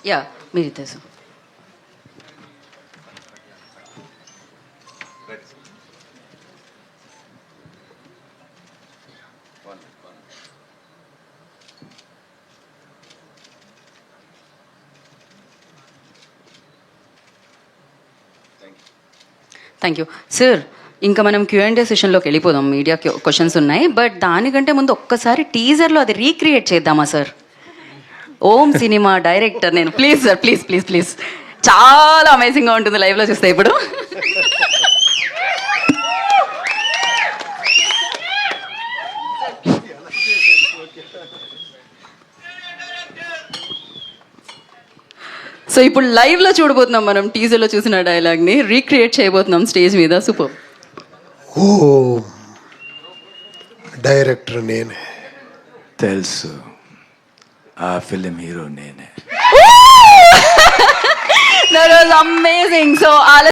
Yeah మీరు తెలుసు. Thank you sir. ఇంకా మనం Q&A సెషన్లోకి వెళ్ళిపోదాం. మీడియా క్వశ్చన్స్ ఉన్నాయి, బట్ దానికంటే ముందు ఒక్కసారి టీజర్లో అది రీక్రియేట్ చేద్దామా సార్? ఓం సినిమా డైరెక్టర్ నేను, please sir, please please please. చాలా అమేజింగ్గా ఉంటుంది లైవ్లో చూస్తే ఇప్పుడు. సో ఇప్పుడు లైవ్లో చూడబోతున్నాం మనం. టీజర్లో చూసిన డైలాగ్ని రీక్రియేట్ చేయబోతున్నాం స్టేజ్ మీద. సూపర్. ఓ డైరెక్టర్ నేనే. తెలుసు, ఆ ఫిలిం హీరో నేనే. That was amazing. So